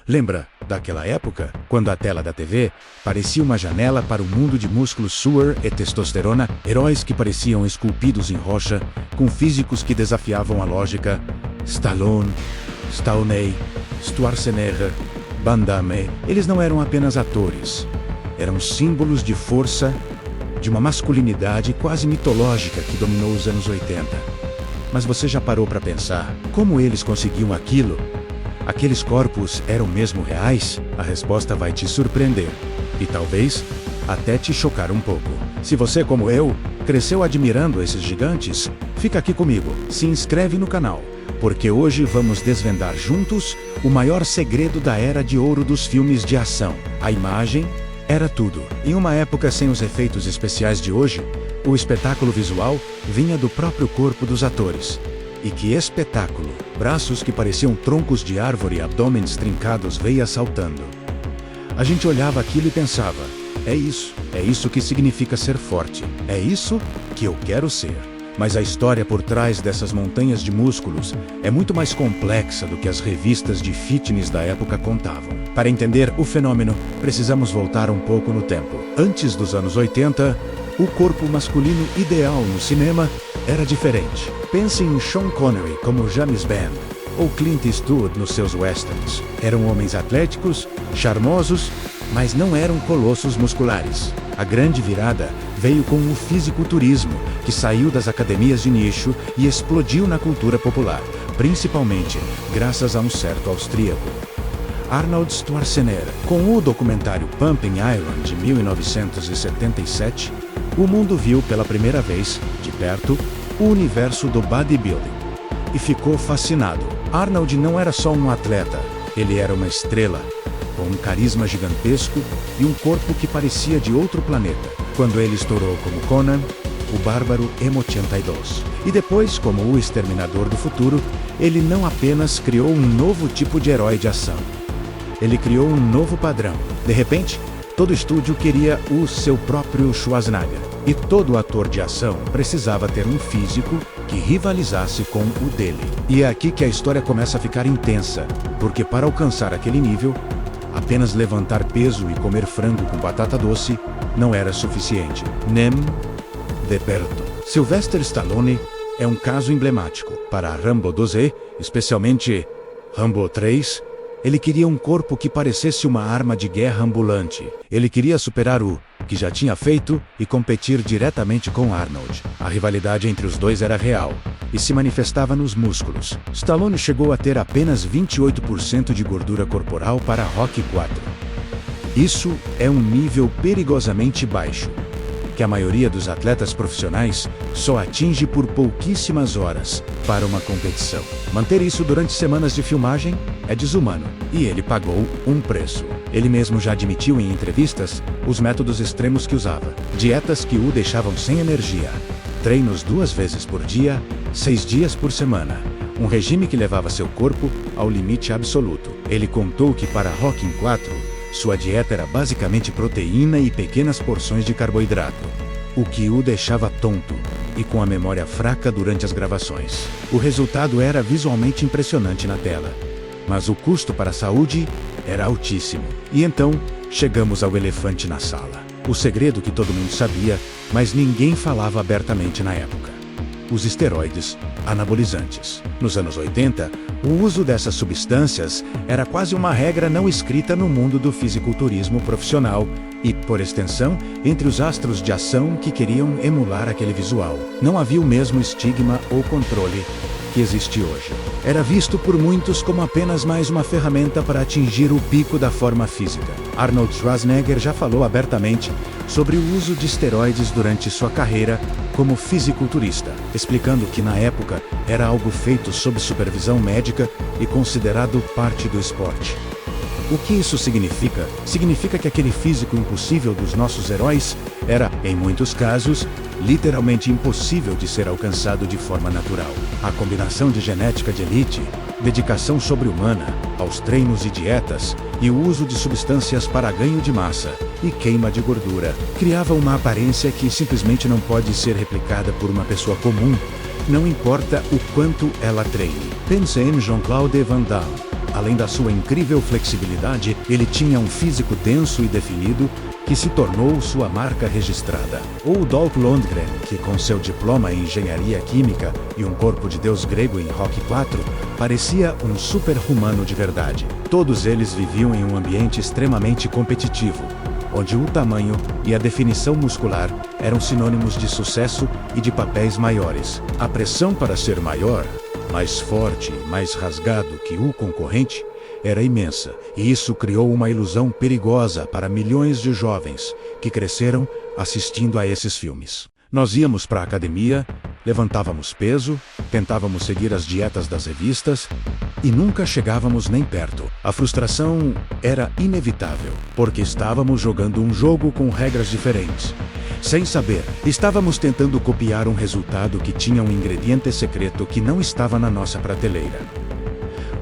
Lembra daquela época, quando a tela da TV parecia uma janela para o mundo de músculos, suor e testosterona, heróis que pareciam esculpidos em rocha, com físicos que desafiavam a lógica? Stallone, Schwarzenegger, Van Damme, eles não eram apenas atores. Eram símbolos de força, de uma masculinidade quase mitológica que dominou os anos 80. Mas você já parou para pensar como eles conseguiam aquilo? Aqueles corpos eram mesmo reais? A resposta vai te surpreender e talvez até te chocar um pouco. Se você, como eu, cresceu admirando esses gigantes, fica aqui comigo, se inscreve no canal, porque hoje vamos desvendar juntos o maior segredo da era de ouro dos filmes de ação. A imagem era tudo. Em uma época sem os efeitos especiais de hoje, o espetáculo visual vinha do próprio corpo dos atores. E que espetáculo! Braços que pareciam troncos de árvore e abdômenes trincados, veias saltando. A gente olhava aquilo e pensava, é isso que significa ser forte, é isso que eu quero ser. Mas a história por trás dessas montanhas de músculos é muito mais complexa do que as revistas de fitness da época contavam. Para entender o fenômeno, precisamos voltar um pouco no tempo. Antes dos anos 80, o corpo masculino ideal no cinema era diferente. Pense em Sean Connery como James Bond, ou Clint Eastwood nos seus westerns. Eram homens atléticos, charmosos, mas não eram colossos musculares. A grande virada veio com o fisiculturismo, que saiu das academias de nicho e explodiu na cultura popular, principalmente graças a um certo austríaco, Arnold Schwarzenegger. Com o documentário Pumping Iron de 1977, o mundo viu pela primeira vez, de perto, o universo do bodybuilding e ficou fascinado. Arnold não era só um atleta, ele era uma estrela, com um carisma gigantesco e um corpo que parecia de outro planeta. Quando ele estourou como Conan, o Bárbaro M82, e depois como o Exterminador do Futuro, ele não apenas criou um novo tipo de herói de ação, ele criou um novo padrão. De repente, todo estúdio queria o seu próprio Schwarzenegger, e todo ator de ação precisava ter um físico que rivalizasse com o dele. E é aqui que a história começa a ficar intensa, porque para alcançar aquele nível, apenas levantar peso e comer frango com batata doce não era suficiente. Nem de perto. Sylvester Stallone é um caso emblemático. Para Rambo 2, especialmente Rambo 3, ele queria um corpo que parecesse uma arma de guerra ambulante. Ele queria superar o que já tinha feito e competir diretamente com Arnold. A rivalidade entre os dois era real e se manifestava nos músculos. Stallone chegou a ter apenas 28% de gordura corporal para Rocky 4. Isso é um nível perigosamente baixo, que a maioria dos atletas profissionais só atinge por pouquíssimas horas para uma competição. Manter isso durante semanas de filmagem é desumano, e ele pagou um preço. Ele mesmo já admitiu em entrevistas os métodos extremos que usava. Dietas que o deixavam sem energia, treinos 2 vezes por dia, 6 dias por semana. Um regime que levava seu corpo ao limite absoluto. Ele contou que para Rocky 4, sua dieta era basicamente proteína e pequenas porções de carboidrato, o que o deixava tonto e com a memória fraca durante as gravações. O resultado era visualmente impressionante na tela, mas o custo para a saúde era altíssimo. E então, chegamos ao elefante na sala. O segredo que todo mundo sabia, mas ninguém falava abertamente na época. Os esteroides anabolizantes. Nos anos 80, o uso dessas substâncias era quase uma regra não escrita no mundo do fisiculturismo profissional e, por extensão, entre os astros de ação que queriam emular aquele visual. Não havia o mesmo estigma ou controle que existe hoje. Era visto por muitos como apenas mais uma ferramenta para atingir o pico da forma física. Arnold Schwarzenegger já falou abertamente sobre o uso de esteroides durante sua carreira como fisiculturista, explicando que na época era algo feito sob supervisão médica e considerado parte do esporte. O que isso significa? Significa que aquele físico impossível dos nossos heróis era, em muitos casos, literalmente impossível de ser alcançado de forma natural. A combinação de genética de elite, dedicação sobre-humana aos treinos e dietas e o uso de substâncias para ganho de massa e queima de gordura criava uma aparência que simplesmente não pode ser replicada por uma pessoa comum Não importa o quanto ela treine. Pense em Jean-Claude Van Damme. Além da sua incrível flexibilidade, ele tinha um físico denso e definido que se tornou sua marca registrada. Ou Dolph Lundgren, que com seu diploma em engenharia química e um corpo de deus grego em Rocky IV, parecia um super-humano de verdade. Todos eles viviam em um ambiente extremamente competitivo, onde o tamanho e a definição muscular eram sinônimos de sucesso e de papéis maiores. A pressão para ser maior, mais forte e mais rasgado que o concorrente, era imensa, e isso criou uma ilusão perigosa para milhões de jovens que cresceram assistindo a esses filmes. Nós íamos para a academia, levantávamos peso, tentávamos seguir as dietas das revistas e nunca chegávamos nem perto. A frustração era inevitável, porque estávamos jogando um jogo com regras diferentes. Sem saber, estávamos tentando copiar um resultado que tinha um ingrediente secreto que não estava na nossa prateleira.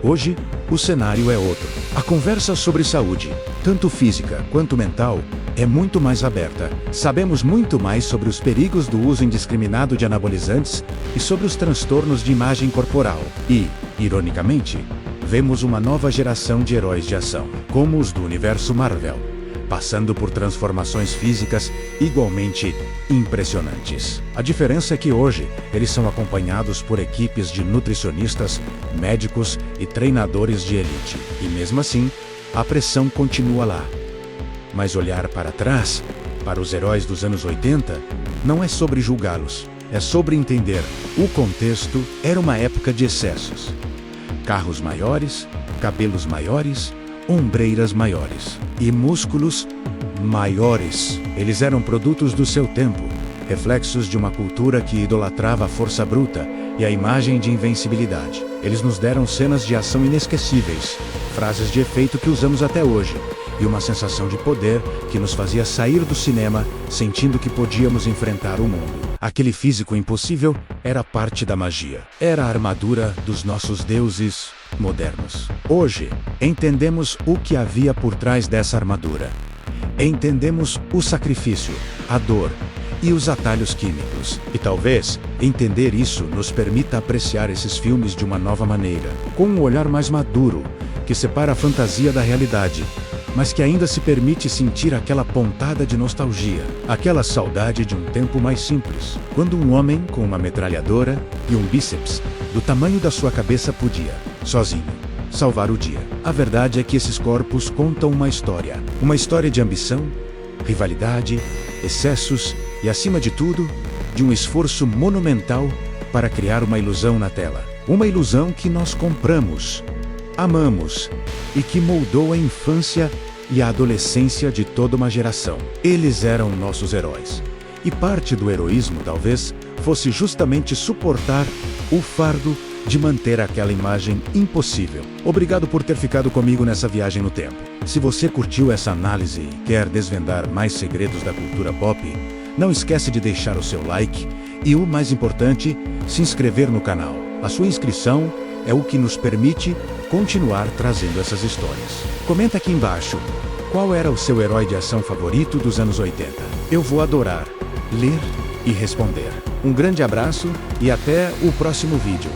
Hoje, o cenário é outro. A conversa sobre saúde, tanto física quanto mental, é muito mais aberta. Sabemos muito mais sobre os perigos do uso indiscriminado de anabolizantes e sobre os transtornos de imagem corporal. E, ironicamente, vemos uma nova geração de heróis de ação, como os do universo Marvel, passando por transformações físicas igualmente impressionantes. A diferença é que hoje eles são acompanhados por equipes de nutricionistas, médicos e treinadores de elite. E mesmo assim, a pressão continua lá. Mas olhar para trás, para os heróis dos anos 80, não é sobre julgá-los, é sobre entender. O contexto era uma época de excessos. Carros maiores, cabelos maiores, ombreiras maiores e músculos maiores. Eles eram produtos do seu tempo, reflexos de uma cultura que idolatrava a força bruta e a imagem de invencibilidade. Eles nos deram cenas de ação inesquecíveis, frases de efeito que usamos até hoje, e uma sensação de poder que nos fazia sair do cinema sentindo que podíamos enfrentar o mundo. Aquele físico impossível era parte da magia. Era a armadura dos nossos deuses modernos. Hoje, entendemos o que havia por trás dessa armadura. Entendemos o sacrifício, a dor e os atalhos químicos. E talvez, entender isso nos permita apreciar esses filmes de uma nova maneira, com um olhar mais maduro, que separa a fantasia da realidade, mas que ainda se permite sentir aquela pontada de nostalgia, aquela saudade de um tempo mais simples, quando um homem com uma metralhadora e um bíceps do tamanho da sua cabeça podia, sozinho, salvar o dia. A verdade é que esses corpos contam uma história de ambição, rivalidade, excessos e, acima de tudo, de um esforço monumental para criar uma ilusão na tela. Uma ilusão que nós compramos, amamos e que moldou a infância e a adolescência de toda uma geração. Eles eram nossos heróis. E parte do heroísmo, talvez, fosse justamente suportar o fardo de manter aquela imagem impossível. Obrigado por ter ficado comigo nessa viagem no tempo. Se você curtiu essa análise e quer desvendar mais segredos da cultura pop, não esquece de deixar o seu like e, o mais importante, se inscrever no canal. A sua inscrição é o que nos permite continuar trazendo essas histórias. Comenta aqui embaixo qual era o seu herói de ação favorito dos anos 80. Eu vou adorar ler e responder. Um grande abraço e até o próximo vídeo.